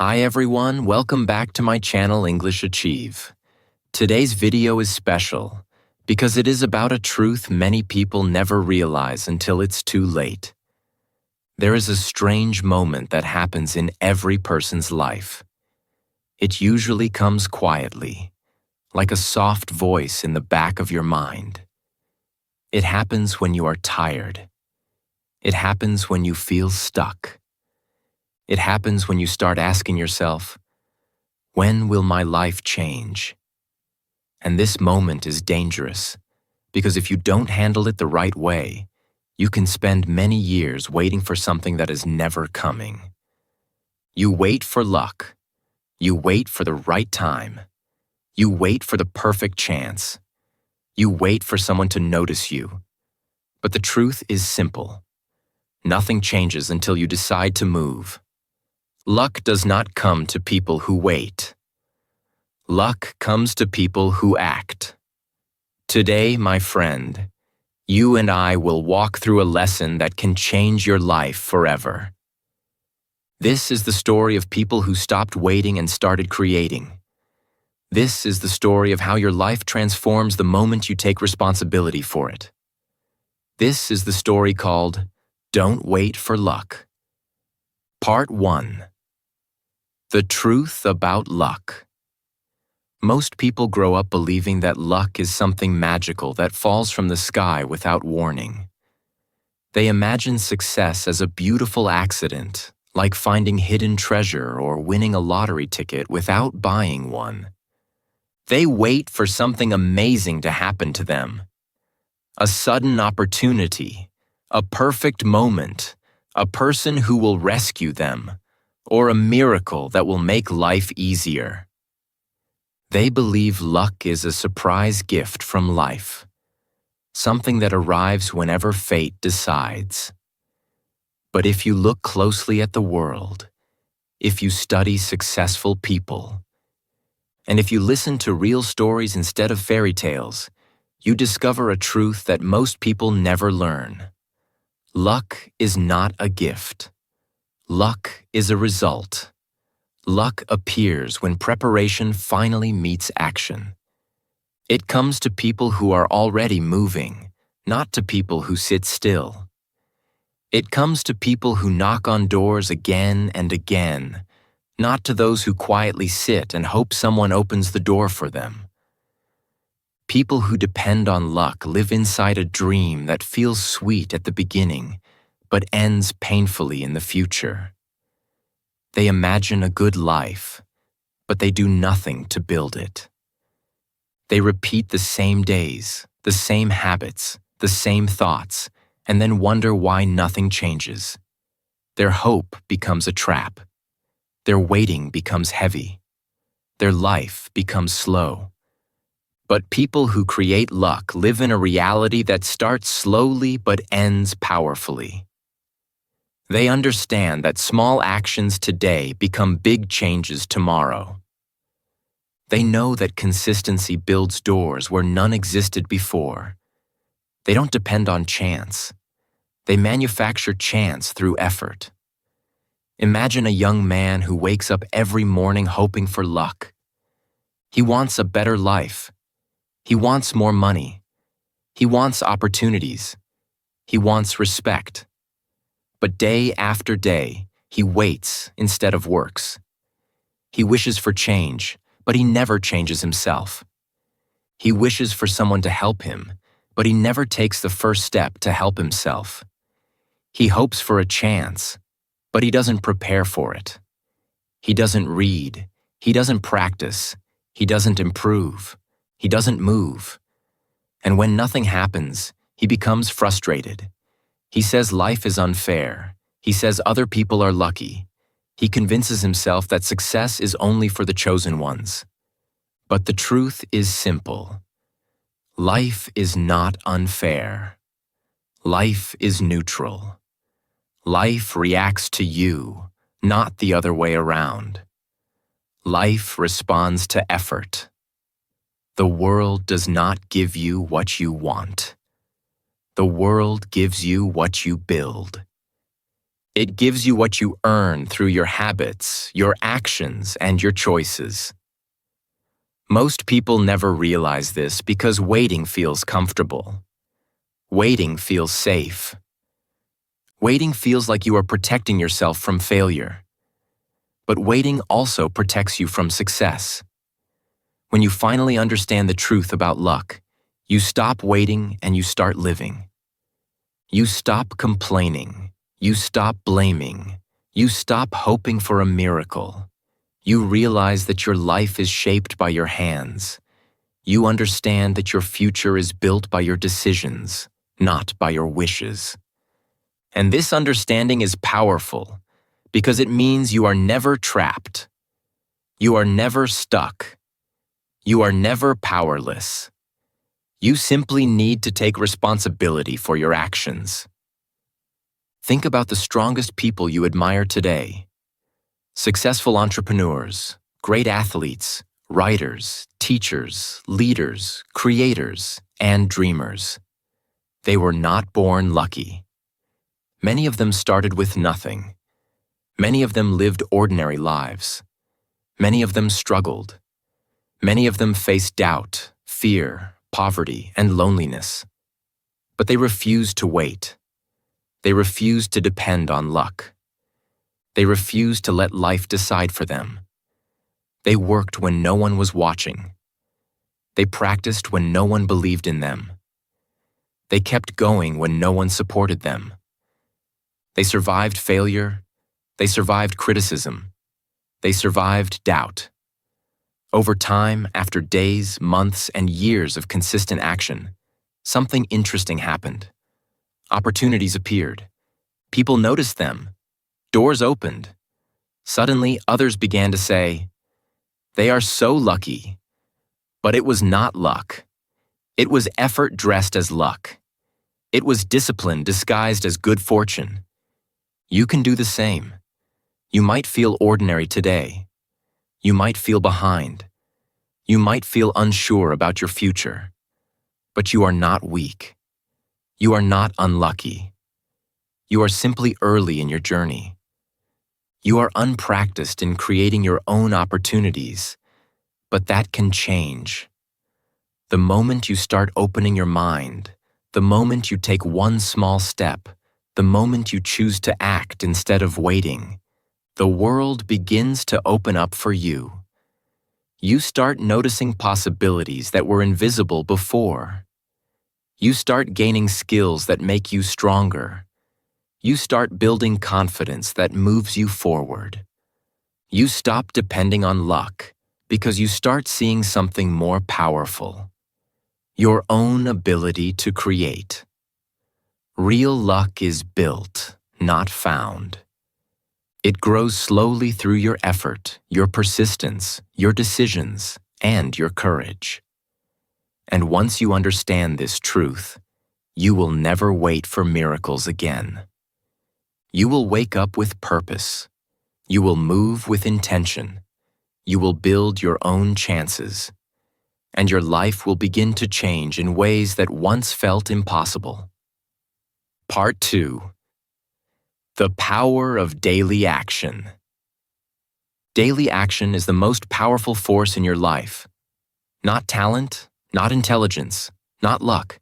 Hi everyone, welcome back to my channel English Achieve. Today's video is special because it is about a truth many people never realize until it's too late. There is a strange moment that happens in every person's life. It usually comes quietly, like a soft voice in the back of your mind. It happens when you are tired. It happens when you feel stuck. It happens when you start asking yourself, when will my life change? And this moment is dangerous, because if you don't handle it the right way, you can spend many years waiting for something that is never coming. You wait for luck. You wait for the right time. You wait for the perfect chance. You wait for someone to notice you. But the truth is simple. Nothing changes until you decide to move. Luck does not come to people who wait. Luck comes to people who act. Today, my friend, you and I will walk through a lesson that can change your life forever. This is the story of people who stopped waiting and started creating. This is the story of how your life transforms the moment you take responsibility for it. This is the story called Don't Wait for Luck. Part 1. The Truth About Luck. Most people grow up believing that luck is something magical that falls from the sky without warning. They imagine success as a beautiful accident, like finding hidden treasure or winning a lottery ticket without buying one. They wait for something amazing to happen to them. A sudden opportunity, a perfect moment, a person who will rescue them, or a miracle that will make life easier. They believe luck is a surprise gift from life, something that arrives whenever fate decides. But if you look closely at the world, if you study successful people, and if you listen to real stories instead of fairy tales, you discover a truth that most people never learn. Luck is not a gift. Luck is a result. Luck appears when preparation finally meets action. It comes to people who are already moving, not to people who sit still. It comes to people who knock on doors again and again, not to those who quietly sit and hope someone opens the door for them. People who depend on luck live inside a dream that feels sweet at the beginning, but ends painfully in the future. They imagine a good life, but they do nothing to build it. They repeat the same days, the same habits, the same thoughts, and then wonder why nothing changes. Their hope becomes a trap. Their waiting becomes heavy. Their life becomes slow. But people who create luck live in a reality that starts slowly but ends powerfully. They understand that small actions today become big changes tomorrow. They know that consistency builds doors where none existed before. They don't depend on chance. They manufacture chance through effort. Imagine a young man who wakes up every morning hoping for luck. He wants a better life. He wants more money. He wants opportunities. He wants respect. But day after day, he waits instead of works. He wishes for change, but he never changes himself. He wishes for someone to help him, but he never takes the first step to help himself. He hopes for a chance, but he doesn't prepare for it. He doesn't read. He doesn't practice. He doesn't improve. He doesn't move. And when nothing happens, he becomes frustrated. He says life is unfair. He says other people are lucky. He convinces himself that success is only for the chosen ones. But the truth is simple. Life is not unfair. Life is neutral. Life reacts to you, not the other way around. Life responds to effort. The world does not give you what you want. The world gives you what you build. It gives you what you earn through your habits, your actions, and your choices. Most people never realize this because waiting feels comfortable. Waiting feels safe. Waiting feels like you are protecting yourself from failure. But waiting also protects you from success. When you finally understand the truth about luck, you stop waiting and you start living. You stop complaining. You stop blaming. You stop hoping for a miracle. You realize that your life is shaped by your hands. You understand that your future is built by your decisions, not by your wishes. And this understanding is powerful because it means you are never trapped. You are never stuck. You are never powerless. You simply need to take responsibility for your actions. Think about the strongest people you admire today. Successful entrepreneurs, great athletes, writers, teachers, leaders, creators, and dreamers. They were not born lucky. Many of them started with nothing. Many of them lived ordinary lives. Many of them struggled. Many of them faced doubt, fear, poverty, and loneliness. But they refused to wait. They refused to depend on luck. They refused to let life decide for them. They worked when no one was watching. They practiced when no one believed in them. They kept going when no one supported them. They survived failure. They survived criticism. They survived doubt. Over time, after days, months, and years of consistent action, something interesting happened. Opportunities appeared. People noticed them. Doors opened. Suddenly, others began to say, "They are so lucky." But it was not luck. It was effort dressed as luck. It was discipline disguised as good fortune. You can do the same. You might feel ordinary today. You might feel behind. You might feel unsure about your future. But you are not weak. You are not unlucky. You are simply early in your journey. You are unpracticed in creating your own opportunities, but that can change. The moment you start opening your mind, the moment you take one small step, the moment you choose to act instead of waiting, the world begins to open up for you. You start noticing possibilities that were invisible before. You start gaining skills that make you stronger. You start building confidence that moves you forward. You stop depending on luck because you start seeing something more powerful: your own ability to create. Real luck is built, not found. It grows slowly through your effort, your persistence, your decisions, and your courage. And once you understand this truth, you will never wait for miracles again. You will wake up with purpose. You will move with intention. You will build your own chances. And your life will begin to change in ways that once felt impossible. Part 2. The power of daily action. Daily action is the most powerful force in your life. Not talent, not intelligence, not luck.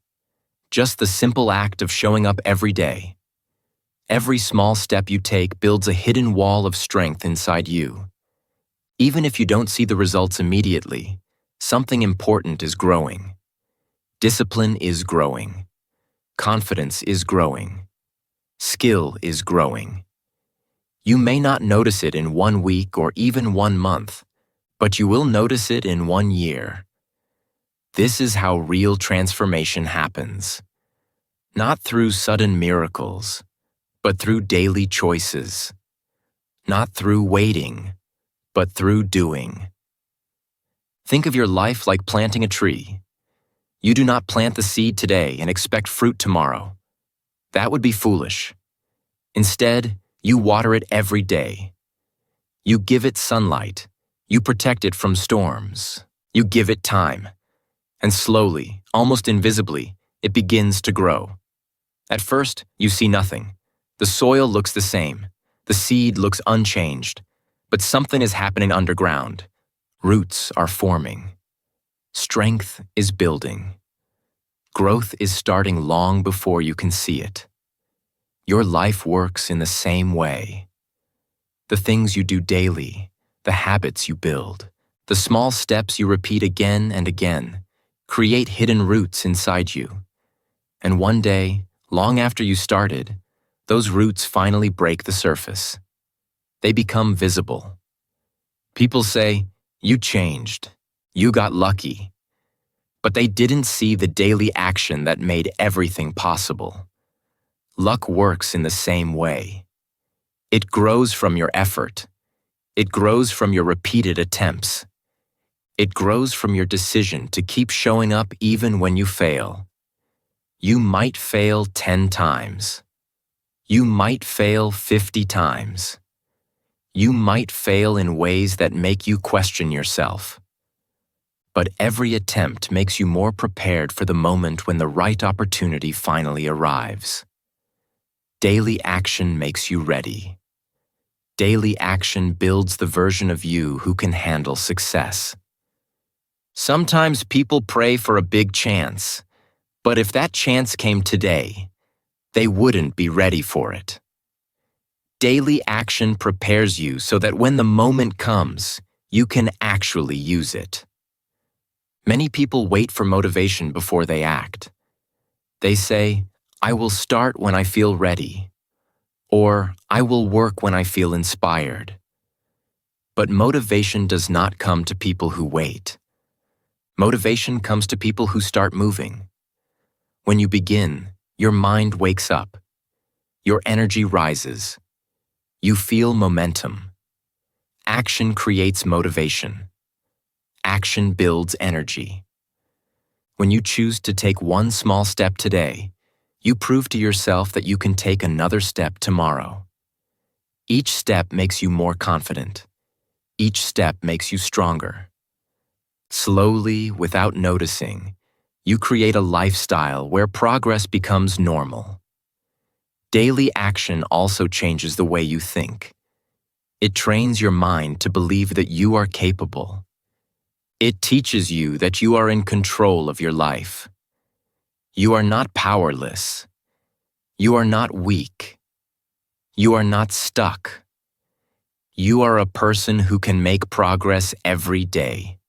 Just the simple act of showing up every day. Every small step you take builds a hidden wall of strength inside you. Even if you don't see the results immediately, something important is growing. Discipline is growing. Confidence is growing. Skill is growing. You may not notice it in 1 week or even 1 month, but you will notice it in 1 year. This is how real transformation happens. Not through sudden miracles, but through daily choices. Not through waiting, but through doing. Think of your life like planting a tree. You do not plant the seed today and expect fruit tomorrow. That would be foolish. Instead, you water it every day. You give it sunlight. You protect it from storms. You give it time. And slowly, almost invisibly, it begins to grow. At first, you see nothing. The soil looks the same. The seed looks unchanged. But something is happening underground. Roots are forming. Strength is building. Growth is starting long before you can see it. Your life works in the same way. The things you do daily, the habits you build, the small steps you repeat again and again, create hidden roots inside you. And one day, long after you started, those roots finally break the surface. They become visible. People say, "You changed. You got lucky." But they didn't see the daily action that made everything possible. Luck works in the same way. It grows from your effort. It grows from your repeated attempts. It grows from your decision to keep showing up even when you fail. You might fail 10 times. You might fail 50 times. You might fail in ways that make you question yourself. But every attempt makes you more prepared for the moment when the right opportunity finally arrives. Daily action makes you ready. Daily action builds the version of you who can handle success. Sometimes people pray for a big chance, but if that chance came today, they wouldn't be ready for it. Daily action prepares you so that when the moment comes, you can actually use it. Many people wait for motivation before they act. They say, "I will start when I feel ready," or "I will work when I feel inspired." But motivation does not come to people who wait. Motivation comes to people who start moving. When you begin, your mind wakes up. Your energy rises. You feel momentum. Action creates motivation. Action builds energy. When you choose to take one small step today, you prove to yourself that you can take another step tomorrow. Each step makes you more confident. Each step makes you stronger. Slowly, without noticing, you create a lifestyle where progress becomes normal. Daily action also changes the way you think. It trains your mind to believe that you are capable. It teaches you that you are in control of your life. You are not powerless. You are not weak. You are not stuck. You are a person who can make progress every day.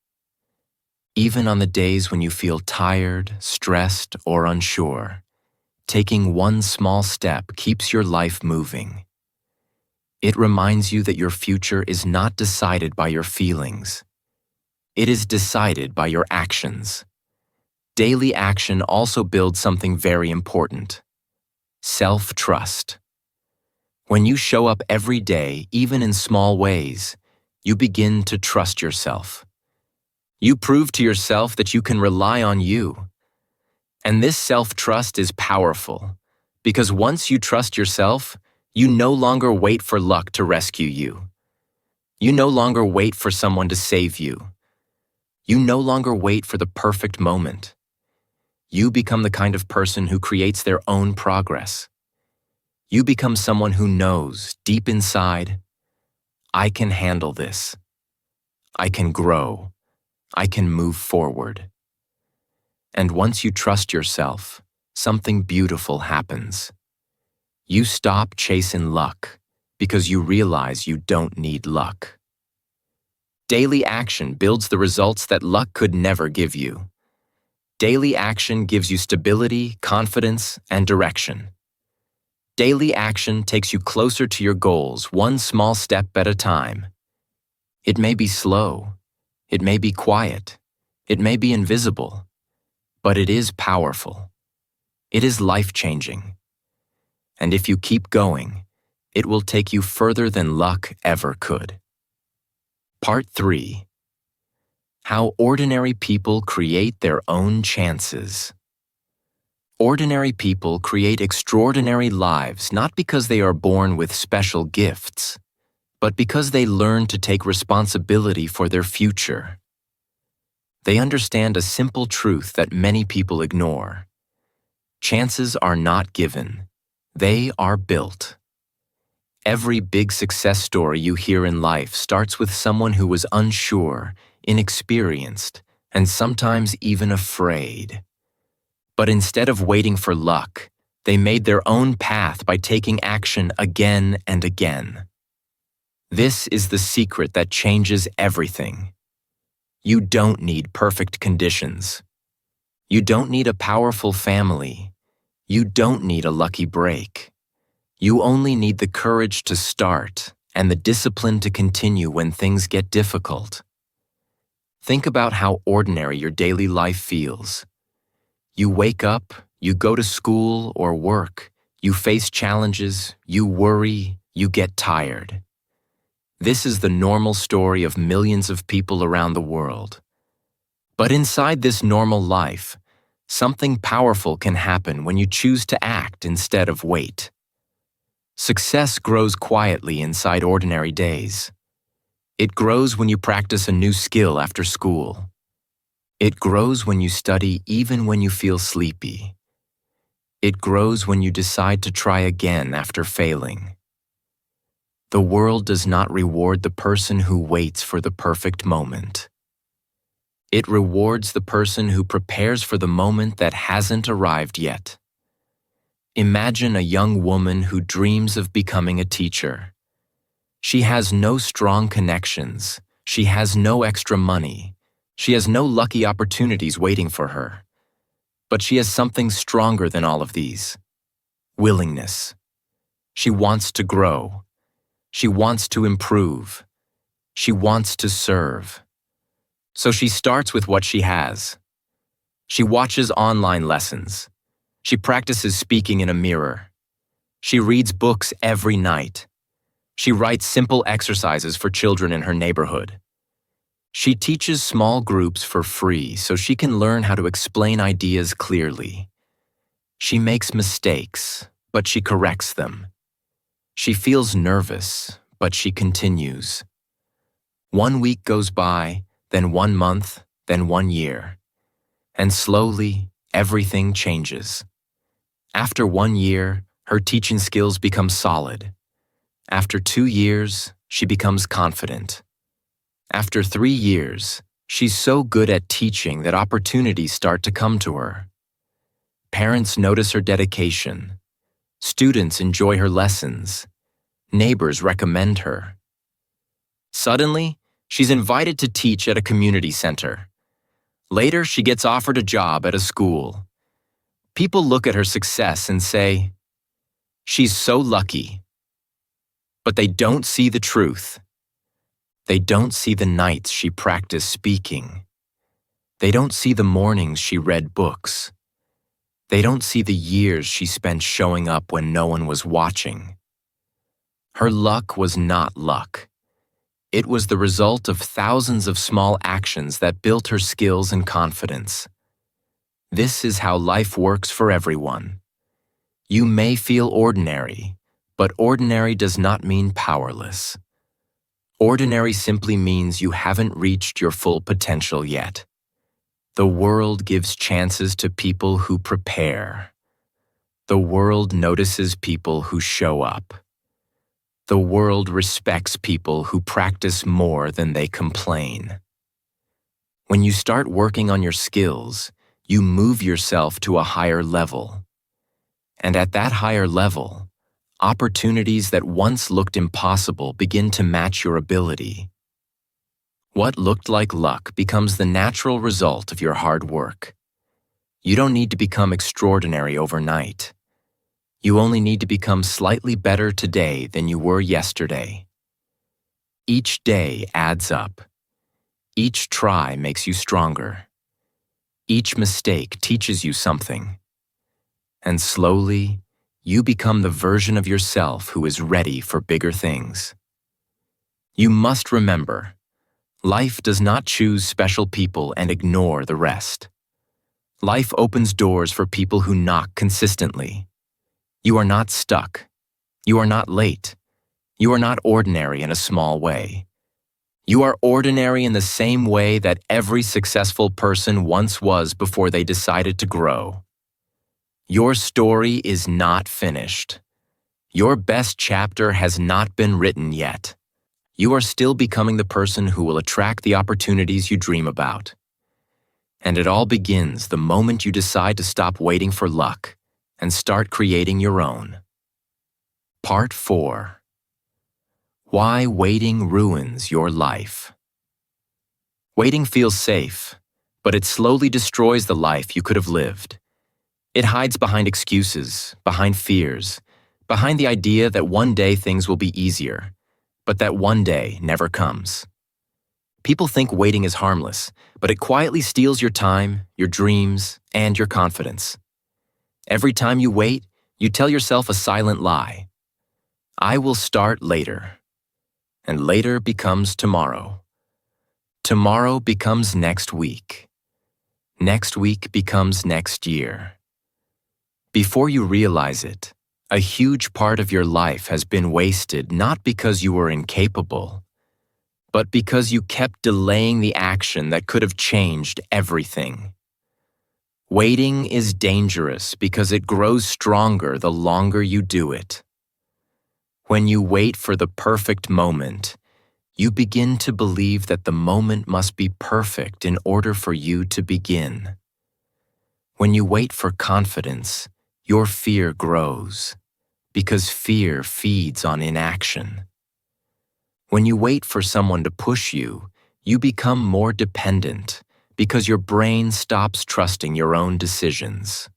Even on the days when you feel tired, stressed, or unsure, taking one small step keeps your life moving. It reminds you that your future is not decided by your feelings. It is decided by your actions. Daily action also builds something very important: self-trust. When you show up every day, even in small ways, you begin to trust yourself. You prove to yourself that you can rely on you. And this self-trust is powerful, because once you trust yourself, you no longer wait for luck to rescue you. You no longer wait for someone to save you. You no longer wait for the perfect moment. You become the kind of person who creates their own progress. You become someone who knows, deep inside, "I can handle this. I can grow. I can move forward." And once you trust yourself, something beautiful happens. You stop chasing luck because you realize you don't need luck. Daily action builds the results that luck could never give you. Daily action gives you stability, confidence, and direction. Daily action takes you closer to your goals, one small step at a time. It may be slow, it may be quiet, it may be invisible, but it is powerful. It is life-changing. And if you keep going, it will take you further than luck ever could. Part 3. How ordinary people create their own chances. Ordinary people create extraordinary lives not because they are born with special gifts, but because they learn to take responsibility for their future. They understand a simple truth that many people ignore. Chances are not given. They are built. Every big success story you hear in life starts with someone who was unsure, inexperienced, and sometimes even afraid. But instead of waiting for luck, they made their own path by taking action again and again. This is the secret that changes everything. You don't need perfect conditions. You don't need a powerful family. You don't need a lucky break. You only need the courage to start and the discipline to continue when things get difficult. Think about how ordinary your daily life feels. You wake up, you go to school or work, you face challenges, you worry, you get tired. This is the normal story of millions of people around the world. But inside this normal life, something powerful can happen when you choose to act instead of wait. Success grows quietly inside ordinary days. It grows when you practice a new skill after school. It grows when you study even when you feel sleepy. It grows when you decide to try again after failing. The world does not reward the person who waits for the perfect moment. It rewards the person who prepares for the moment that hasn't arrived yet. Imagine a young woman who dreams of becoming a teacher. She has no strong connections. She has no extra money. She has no lucky opportunities waiting for her. But she has something stronger than all of these: willingness. She wants to grow. She wants to improve. She wants to serve. So she starts with what she has. She watches online lessons. She practices speaking in a mirror. She reads books every night. She writes simple exercises for children in her neighborhood. She teaches small groups for free so she can learn how to explain ideas clearly. She makes mistakes, but she corrects them. She feels nervous, but she continues. 1 week goes by, then 1 month, then 1 year. And slowly, everything changes. After 1 year, her teaching skills become solid. After 2 years, she becomes confident. After 3 years, she's so good at teaching that opportunities start to come to her. Parents notice her dedication. Students enjoy her lessons. Neighbors recommend her. Suddenly, she's invited to teach at a community center. Later, she gets offered a job at a school. People look at her success and say, "She's so lucky." But they don't see the truth. They don't see the nights she practiced speaking. They don't see the mornings she read books. They don't see the years she spent showing up when no one was watching. Her luck was not luck. It was the result of thousands of small actions that built her skills and confidence. This is how life works for everyone. You may feel ordinary, but ordinary does not mean powerless. Ordinary simply means you haven't reached your full potential yet. The world gives chances to people who prepare. The world notices people who show up. The world respects people who practice more than they complain. When you start working on your skills, you move yourself to a higher level. And at that higher level, opportunities that once looked impossible begin to match your ability. What looked like luck becomes the natural result of your hard work. You don't need to become extraordinary overnight. You only need to become slightly better today than you were yesterday. Each day adds up. Each try makes you stronger. Each mistake teaches you something. And slowly, you become the version of yourself who is ready for bigger things. You must remember, life does not choose special people and ignore the rest. Life opens doors for people who knock consistently. You are not stuck. You are not late. You are not ordinary in a small way. You are ordinary in the same way that every successful person once was before they decided to grow. Your story is not finished. Your best chapter has not been written yet. You are still becoming the person who will attract the opportunities you dream about. And it all begins the moment you decide to stop waiting for luck and start creating your own. Part 4. Why waiting ruins your life. Waiting feels safe, but it slowly destroys the life you could have lived. It hides behind excuses, behind fears, behind the idea that one day things will be easier, but that one day never comes. People think waiting is harmless, but it quietly steals your time, your dreams, and your confidence. Every time you wait, you tell yourself a silent lie. I will start later. And later becomes tomorrow. Tomorrow becomes next week. Next week becomes next year. Before you realize it, a huge part of your life has been wasted not because you were incapable, but because you kept delaying the action that could have changed everything. Waiting is dangerous because it grows stronger the longer you do it. When you wait for the perfect moment, you begin to believe that the moment must be perfect in order for you to begin. When you wait for confidence, your fear grows, because fear feeds on inaction. When you wait for someone to push you, you become more dependent, because your brain stops trusting your own decisions.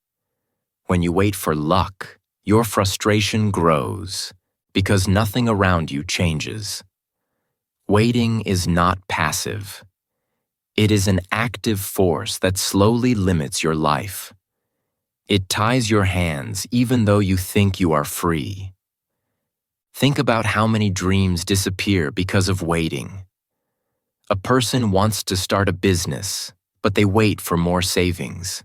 When you wait for luck, your frustration grows, because nothing around you changes. Waiting is not passive. It is an active force that slowly limits your life. It ties your hands even though you think you are free. Think about how many dreams disappear because of waiting. A person wants to start a business, but they wait for more savings.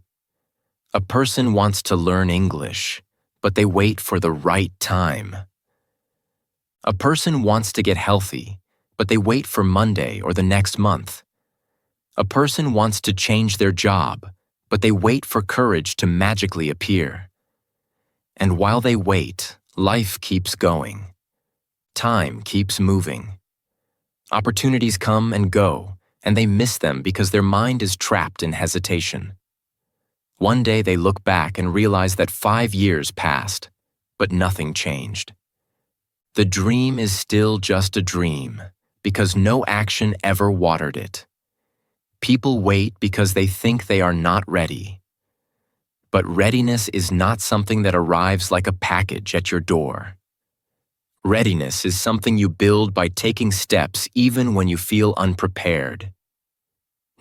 A person wants to learn English, but they wait for the right time. A person wants to get healthy, but they wait for Monday or the next month. A person wants to change their job, but they wait for courage to magically appear. And while they wait, life keeps going. Time keeps moving. Opportunities come and go, and they miss them because their mind is trapped in hesitation. One day they look back and realize that 5 years passed, but nothing changed. The dream is still just a dream, because no action ever watered it. People wait because they think they are not ready. But readiness is not something that arrives like a package at your door. Readiness is something you build by taking steps even when you feel unprepared.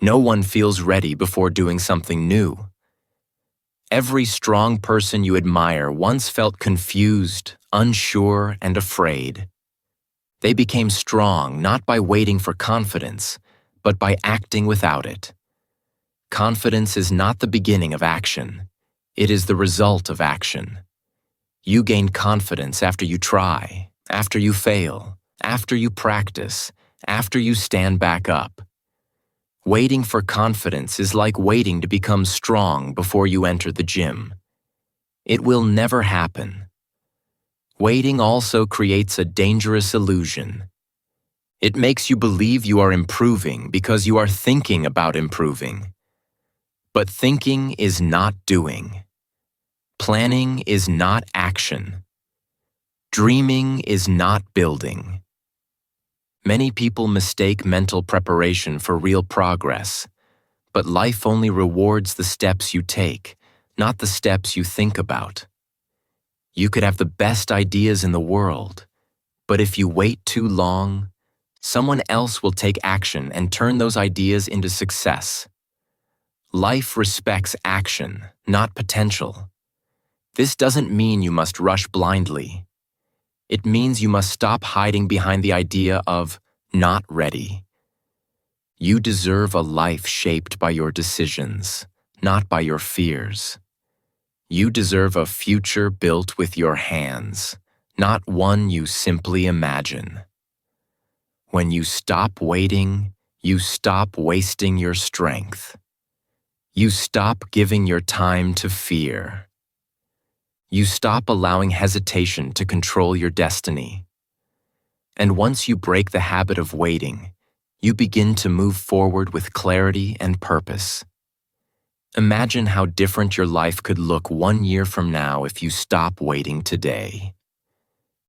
No one feels ready before doing something new. Every strong person you admire once felt confused, unsure, and afraid. They became strong not by waiting for confidence, but by acting without it. Confidence is not the beginning of action. It is the result of action. You gain confidence after you try, after you fail, after you practice, after you stand back up. Waiting for confidence is like waiting to become strong before you enter the gym. It will never happen. Waiting also creates a dangerous illusion. It makes you believe you are improving because you are thinking about improving. But thinking is not doing. Planning is not action. Dreaming is not building. Many people mistake mental preparation for real progress, but life only rewards the steps you take, not the steps you think about. You could have the best ideas in the world, but if you wait too long, someone else will take action and turn those ideas into success. Life respects action, not potential. This doesn't mean you must rush blindly. It means you must stop hiding behind the idea of not ready. You deserve a life shaped by your decisions, not by your fears. You deserve a future built with your hands, not one you simply imagine. When you stop waiting, you stop wasting your strength. You stop giving your time to fear. You stop allowing hesitation to control your destiny. And once you break the habit of waiting, you begin to move forward with clarity and purpose. Imagine how different your life could look 1 year from now if you stop waiting today.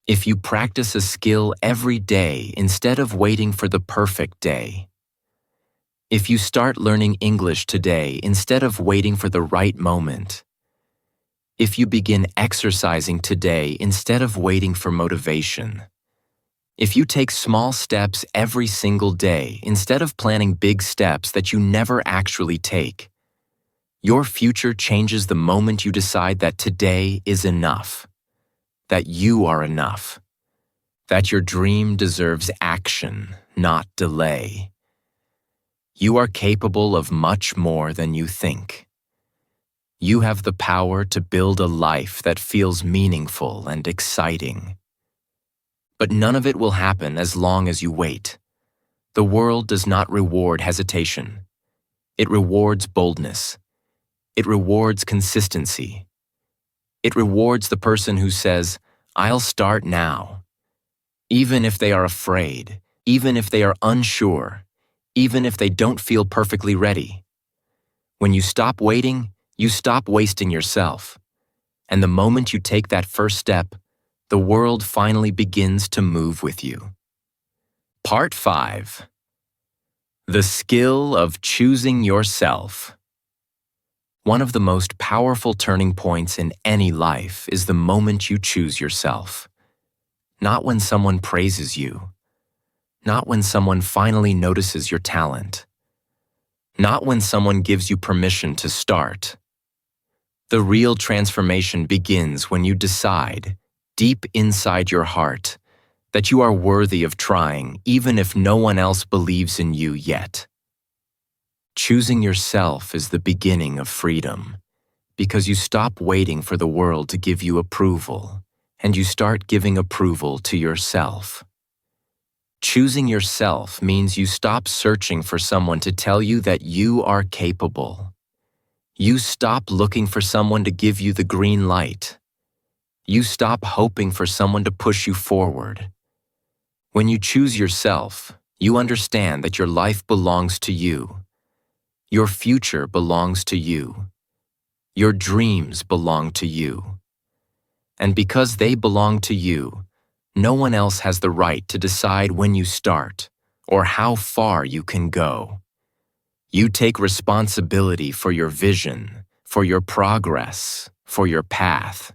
If you practice a skill every day instead of waiting for the perfect day. If you start learning English today instead of waiting for the right moment. If you begin exercising today instead of waiting for motivation. If you take small steps every single day instead of planning big steps that you never actually take. Your future changes the moment you decide that today is enough. That you are enough. That your dream deserves action, not delay. You are capable of much more than you think. You have the power to build a life that feels meaningful and exciting. But none of it will happen as long as you wait. The world does not reward hesitation. It rewards boldness. It rewards consistency. It rewards the person who says, "I'll start now." Even if they are afraid, even if they are unsure, even if they don't feel perfectly ready. When you stop waiting, you stop wasting yourself. And the moment you take that first step, the world finally begins to move with you. Part 5. The skill of choosing yourself. One of the most powerful turning points in any life is the moment you choose yourself. Not when someone praises you. Not when someone finally notices your talent. Not when someone gives you permission to start. The real transformation begins when you decide, deep inside your heart, that you are worthy of trying even if no one else believes in you yet. Choosing yourself is the beginning of freedom, because you stop waiting for the world to give you approval, and you start giving approval to yourself. Choosing yourself means you stop searching for someone to tell you that you are capable. You stop looking for someone to give you the green light. You stop hoping for someone to push you forward. When you choose yourself, you understand that your life belongs to you. Your future belongs to you. Your dreams belong to you. And because they belong to you, no one else has the right to decide when you start or how far you can go. You take responsibility for your vision, for your progress, for your path.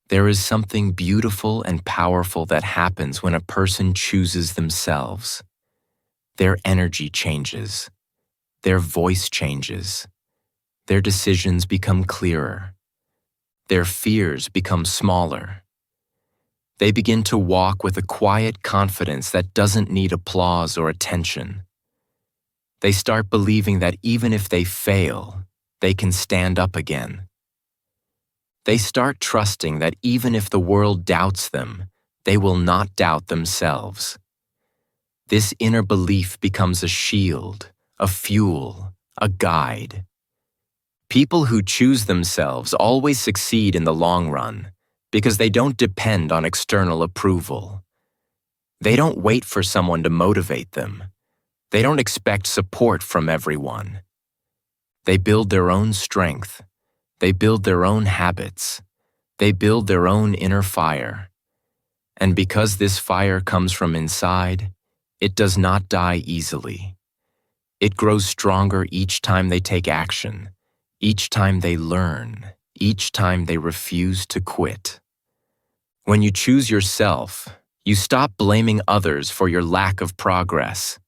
There is something beautiful and powerful that happens when a person chooses themselves. Their energy changes. Their voice changes. Their decisions become clearer. Their fears become smaller. They begin to walk with a quiet confidence that doesn't need applause or attention. They start believing that even if they fail, they can stand up again. They start trusting that even if the world doubts them, they will not doubt themselves. This inner belief becomes a shield, a fuel, a guide. People who choose themselves always succeed in the long run because they don't depend on external approval. They don't wait for someone to motivate them. They don't expect support from everyone. They build their own strength. They build their own habits. They build their own inner fire. And because this fire comes from inside, it does not die easily. It grows stronger each time they take action, each time they learn, each time they refuse to quit. When you choose yourself, you stop blaming others for your lack of progress.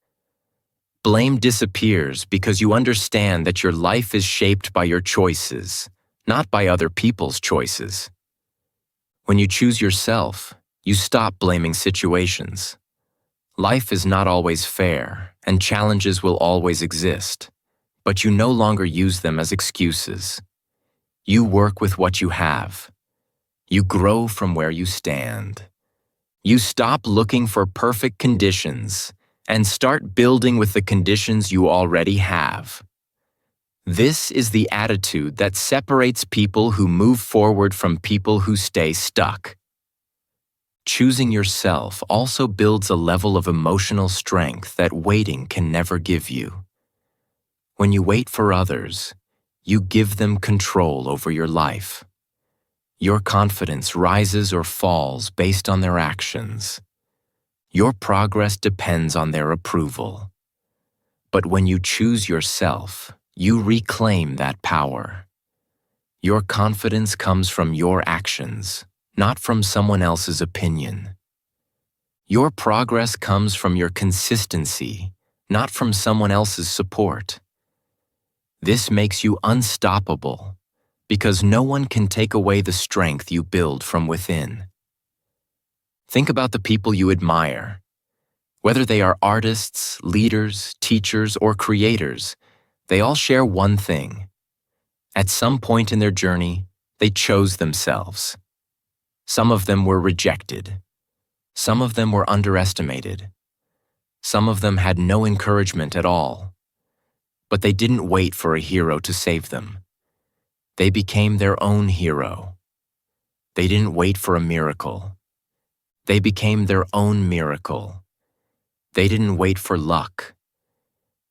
Blame disappears because you understand that your life is shaped by your choices, not by other people's choices. When you choose yourself, you stop blaming situations. Life is not always fair, and challenges will always exist, but you no longer use them as excuses. You work with what you have. You grow from where you stand. You stop looking for perfect conditions and start building with the conditions you already have. This is the attitude that separates people who move forward from people who stay stuck. Choosing yourself also builds a level of emotional strength that waiting can never give you. When you wait for others, you give them control over your life. Your confidence rises or falls based on their actions. Your progress depends on their approval. But when you choose yourself, you reclaim that power. Your confidence comes from your actions, not from someone else's opinion. Your progress comes from your consistency, not from someone else's support. This makes you unstoppable, because no one can take away the strength you build from within. Think about the people you admire. Whether they are artists, leaders, teachers, or creators, they all share one thing. At some point in their journey, they chose themselves. Some of them were rejected. Some of them were underestimated. Some of them had no encouragement at all. But they didn't wait for a hero to save them. They became their own hero. They didn't wait for a miracle. They became their own miracle. They didn't wait for luck.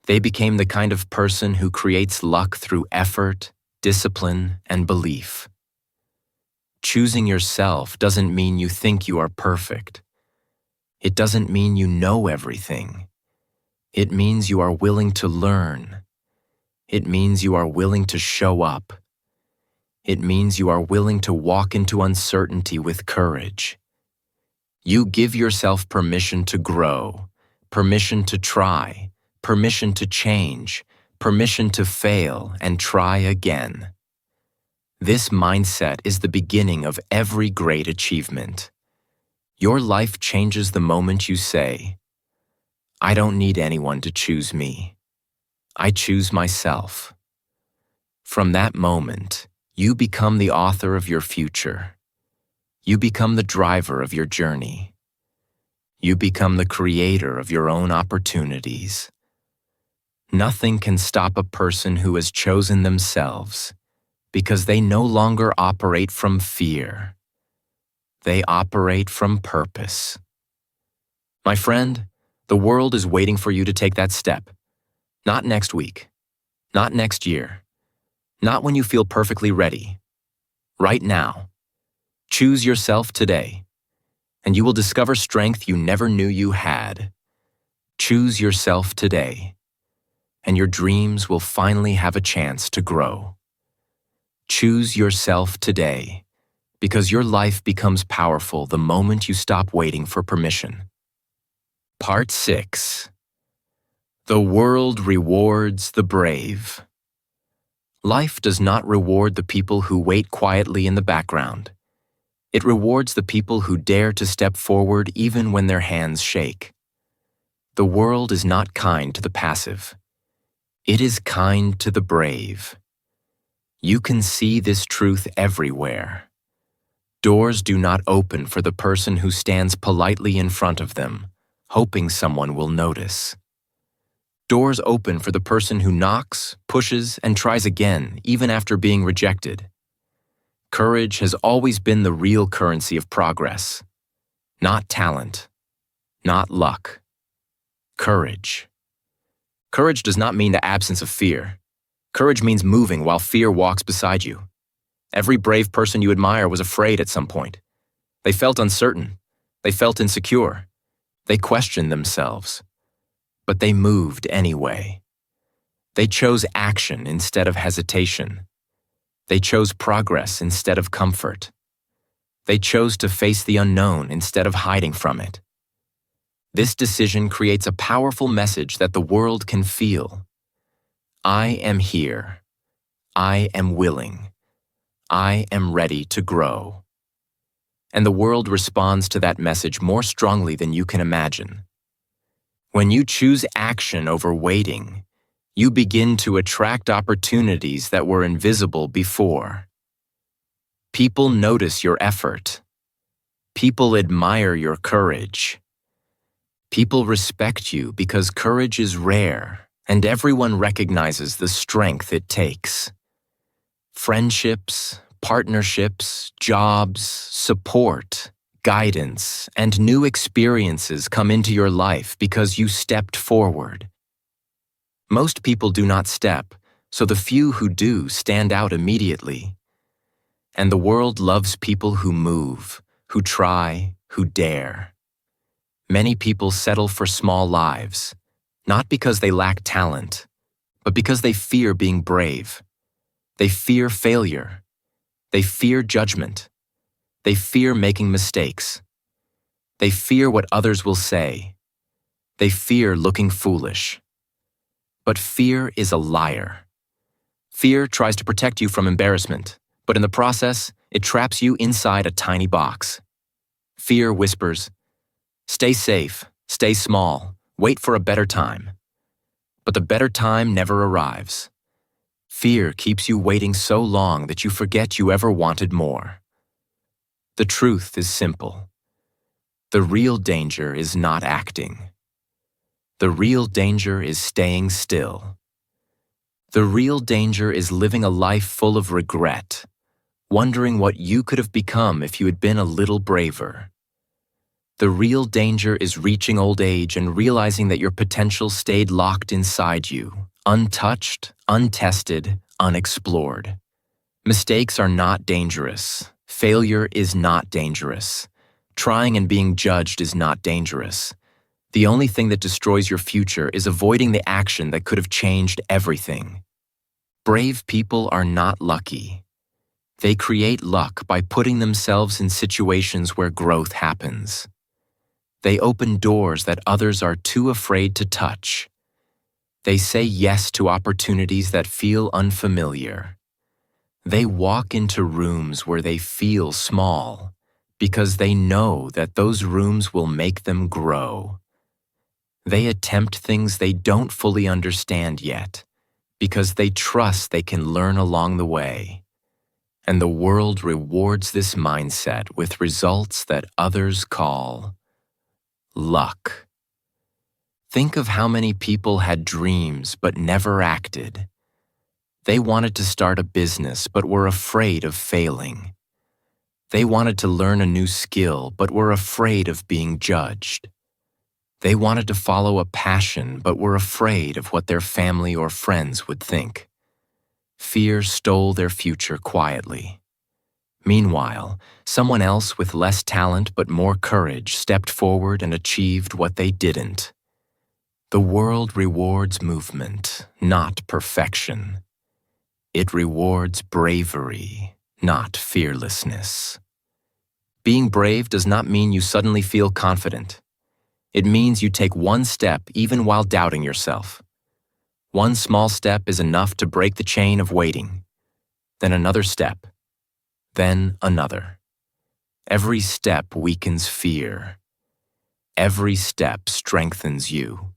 They became the kind of person who creates luck through effort, discipline, and belief. Choosing yourself doesn't mean you think you are perfect. It doesn't mean you know everything. It means you are willing to learn. It means you are willing to show up. It means you are willing to walk into uncertainty with courage. You give yourself permission to grow, permission to try, permission to change, permission to fail and try again. This mindset is the beginning of every great achievement. Your life changes the moment you say, "I don't need anyone to choose me. I choose myself." From that moment, you become the author of your future. You become the driver of your journey. You become the creator of your own opportunities. Nothing can stop a person who has chosen themselves, because they no longer operate from fear. They operate from purpose. My friend, the world is waiting for you to take that step. Not next week. Not next year. Not when you feel perfectly ready. Right now. Choose yourself today, and you will discover strength you never knew you had. Choose yourself today, and your dreams will finally have a chance to grow. Choose yourself today, because your life becomes powerful the moment you stop waiting for permission. Part 6. The world rewards the brave. Life does not reward the people who wait quietly in the background. It rewards the people who dare to step forward even when their hands shake. The world is not kind to the passive. It is kind to the brave. You can see this truth everywhere. Doors do not open for the person who stands politely in front of them, hoping someone will notice. Doors open for the person who knocks, pushes, and tries again, even after being rejected. Courage has always been the real currency of progress. Not talent. Not luck. Courage. Courage does not mean the absence of fear. Courage means moving while fear walks beside you. Every brave person you admire was afraid at some point. They felt uncertain. They felt insecure. They questioned themselves. But they moved anyway. They chose action instead of hesitation. They chose progress instead of comfort. They chose to face the unknown instead of hiding from it. This decision creates a powerful message that the world can feel. I am here. I am willing. I am ready to grow. And the world responds to that message more strongly than you can imagine. When you choose action over waiting, you begin to attract opportunities that were invisible before. People notice your effort. People admire your courage. People respect you because courage is rare And everyone recognizes the strength it takes. Friendships, partnerships, jobs, support, guidance, and new experiences come into your life because you stepped forward. Most people do not step, so the few who do stand out immediately. And the world loves people who move, who try, who dare. Many people settle for small lives, not because they lack talent, but because they fear being brave. They fear failure. They fear judgment. They fear making mistakes. They fear what others will say. They fear looking foolish. But fear is a liar. Fear tries to protect you from embarrassment, but in the process, it traps you inside a tiny box. Fear whispers, "Stay safe, stay small, wait for a better time." But the better time never arrives. Fear keeps you waiting so long that you forget you ever wanted more. The truth is simple. The real danger is not acting. The real danger is staying still. The real danger is living a life full of regret, wondering what you could have become if you had been a little braver. The real danger is reaching old age and realizing that your potential stayed locked inside you, untouched, untested, unexplored. Mistakes are not dangerous. Failure is not dangerous. Trying and being judged is not dangerous. The only thing that destroys your future is avoiding the action that could have changed everything. Brave people are not lucky. They create luck by putting themselves in situations where growth happens. They open doors that others are too afraid to touch. They say yes to opportunities that feel unfamiliar. They walk into rooms where they feel small because they know that those rooms will make them grow. They attempt things they don't fully understand yet because they trust they can learn along the way. And the world rewards this mindset with results that others call luck. Think of how many people had dreams but never acted. They wanted to start a business but were afraid of failing. They wanted to learn a new skill but were afraid of being judged. They wanted to follow a passion but were afraid of what their family or friends would think. Fear stole their future quietly. Meanwhile, someone else with less talent but more courage stepped forward and achieved what they didn't. The world rewards movement, not perfection. It rewards bravery, not fearlessness. Being brave does not mean you suddenly feel confident. It means you take one step even while doubting yourself. One small step is enough to break the chain of waiting. Then another step. Then another. Every step weakens fear. Every step strengthens you.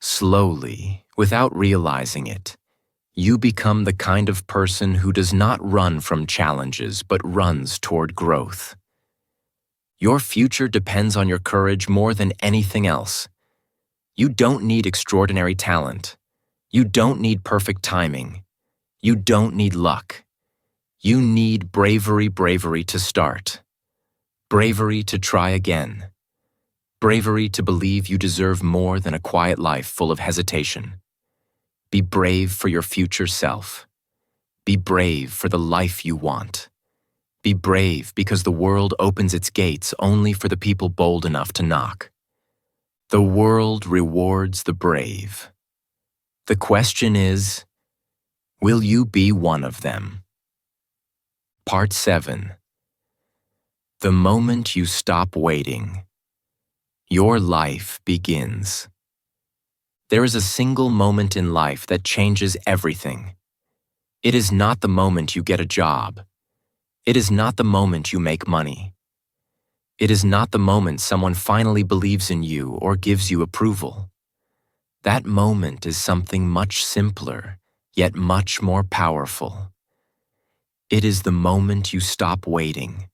Slowly, without realizing it, you become the kind of person who does not run from challenges but runs toward growth. Your future depends on your courage more than anything else. You don't need extraordinary talent. You don't need perfect timing. You don't need luck. You need bravery to start. Bravery to try again. Bravery to believe you deserve more than a quiet life full of hesitation. Be brave for your future self. Be brave for the life you want. Be brave because the world opens its gates only for the people bold enough to knock. The world rewards the brave. The question is, will you be one of them? Part 7. The moment you stop waiting, your life begins. There is a single moment in life that changes everything. It is not the moment you get a job. It is not the moment you make money. It is not the moment someone finally believes in you or gives you approval. That moment is something much simpler, yet much more powerful. It is the moment you stop waiting.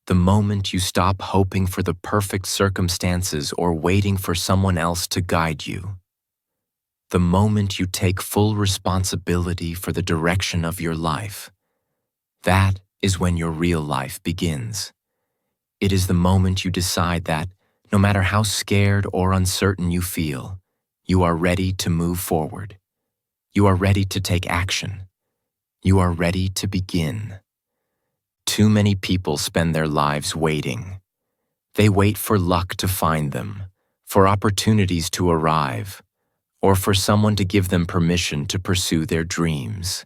The moment you stop hoping for the perfect circumstances or waiting for someone else to guide you. The moment you take full responsibility for the direction of your life, that is when your real life begins. It is the moment you decide that, no matter how scared or uncertain you feel, you are ready to move forward. You are ready to take action. You are ready to begin. Too many people spend their lives waiting. They wait for luck to find them, for opportunities to arrive, or for someone to give them permission to pursue their dreams.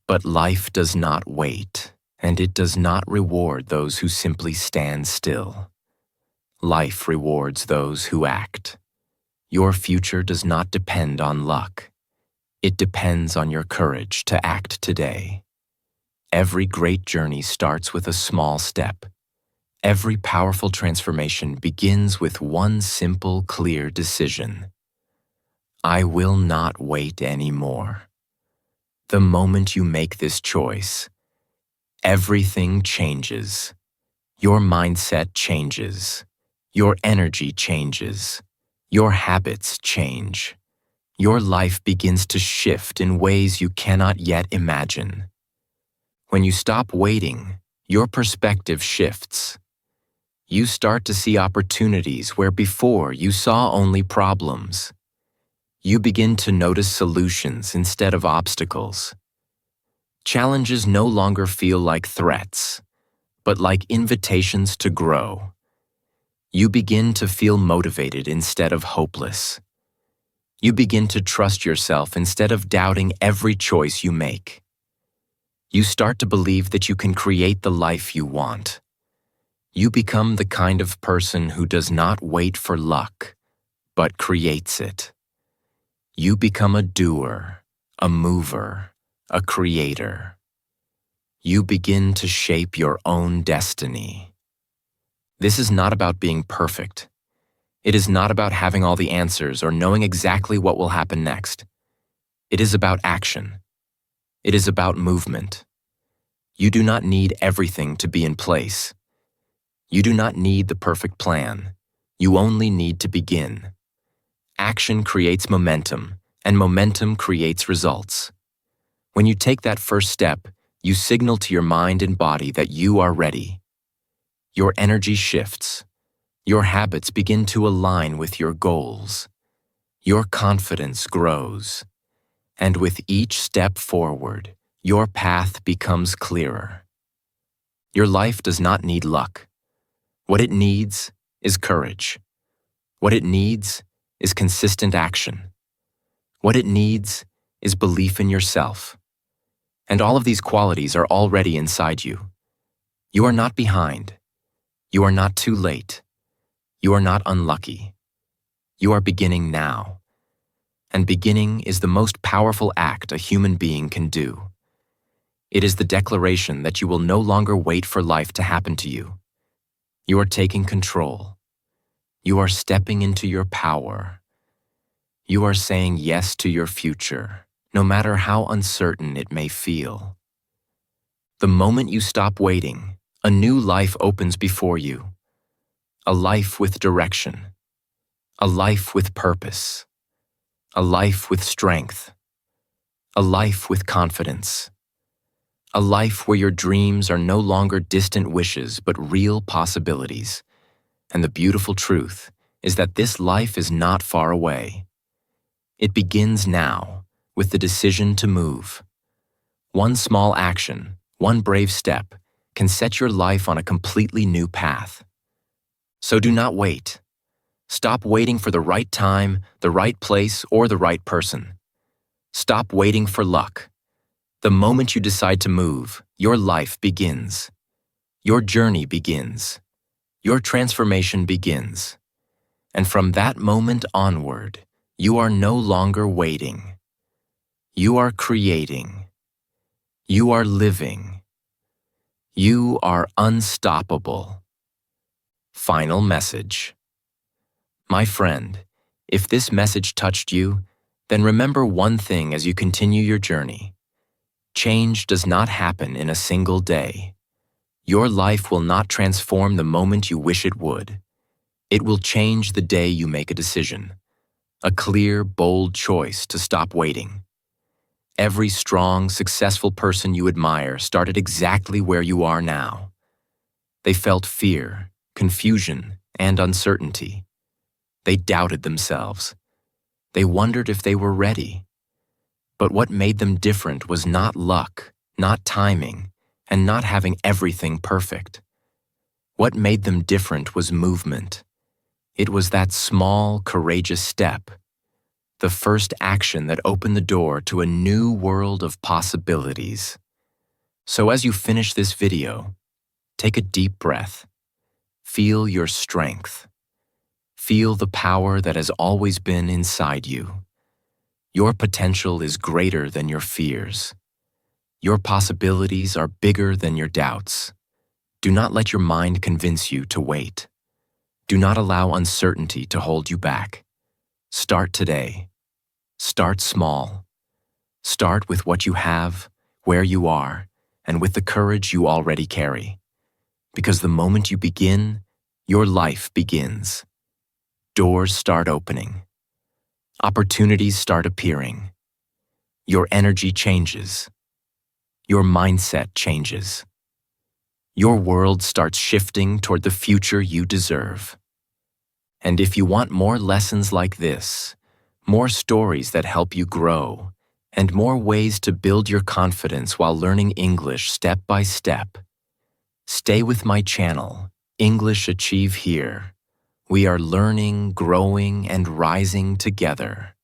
But life does not wait, and it does not reward those who simply stand still. Life rewards those who act. Your future does not depend on luck. It depends on your courage to act today. Every great journey starts with a small step. Every powerful transformation begins with one simple, clear decision. I will not wait anymore. The moment you make this choice, everything changes. Your mindset changes. Your energy changes. Your habits change. Your life begins to shift in ways you cannot yet imagine. When you stop waiting, your perspective shifts. You start to see opportunities where before you saw only problems. You begin to notice solutions instead of obstacles. Challenges no longer feel like threats, but like invitations to grow. You begin to feel motivated instead of hopeless. You begin to trust yourself instead of doubting every choice you make. You start to believe that you can create the life you want. You become the kind of person who does not wait for luck, but creates it. You become a doer, a mover, a creator. You begin to shape your own destiny. This is not about being perfect. It is not about having all the answers or knowing exactly what will happen next. It is about action. It is about movement. You do not need everything to be in place. You do not need the perfect plan. You only need to begin. Action creates momentum, and momentum creates results. When you take that first step, you signal to your mind and body that you are ready. Your energy shifts. Your habits begin to align with your goals. Your confidence grows. And with each step forward, your path becomes clearer. Your life does not need luck. What it needs is courage. What it needs is consistent action. What it needs is belief in yourself. And all of these qualities are already inside you. You are not behind. You are not too late. You are not unlucky. You are beginning now. And beginning is the most powerful act a human being can do. It is the declaration that you will no longer wait for life to happen to you. You are taking control. You are stepping into your power. You are saying yes to your future, no matter how uncertain it may feel. The moment you stop waiting, a new life opens before you. A life with direction. A life with purpose. A life with strength. A life with confidence. A life where your dreams are no longer distant wishes but real possibilities. And the beautiful truth is that this life is not far away. It begins now with the decision to move. One small action, one brave step, can set your life on a completely new path. So do not wait. Stop waiting for the right time, the right place, or the right person. Stop waiting for luck. The moment you decide to move, your life begins. Your journey begins. Your transformation begins. And from that moment onward, you are no longer waiting. You are creating. You are living. You are unstoppable. Final message. My friend, if this message touched you, then remember one thing as you continue your journey. Change does not happen in a single day. Your life will not transform the moment you wish it would. It will change the day you make a decision. a clear, bold choice to stop waiting. Every strong, successful person you admire started exactly where you are now. They felt fear, confusion, and uncertainty. They doubted themselves. They wondered if they were ready. But what made them different was not luck, not timing, and not having everything perfect. What made them different was movement. It was that small, courageous step, the first action that opened the door to a new world of possibilities. So as you finish this video, take a deep breath. Feel your strength. Feel the power that has always been inside you. Your potential is greater than your fears. Your possibilities are bigger than your doubts. Do not let your mind convince you to wait. Do not allow uncertainty to hold you back. Start today. Start small. Start with what you have, where you are, and with the courage you already carry. Because the moment you begin, your life begins. Doors start opening. Opportunities start appearing. Your energy changes. Your mindset changes. Your world starts shifting toward the future you deserve. And if you want more lessons like this, more stories that help you grow, and more ways to build your confidence while learning English step by step, stay with my channel, English Achieve Here. We are learning, growing, and rising together.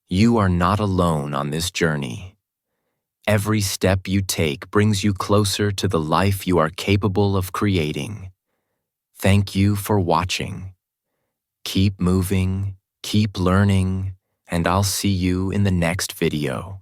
You are not alone on this journey. Every step you take brings you closer to the life you are capable of creating. Thank you for watching. Keep moving, keep learning, and I'll see you in the next video.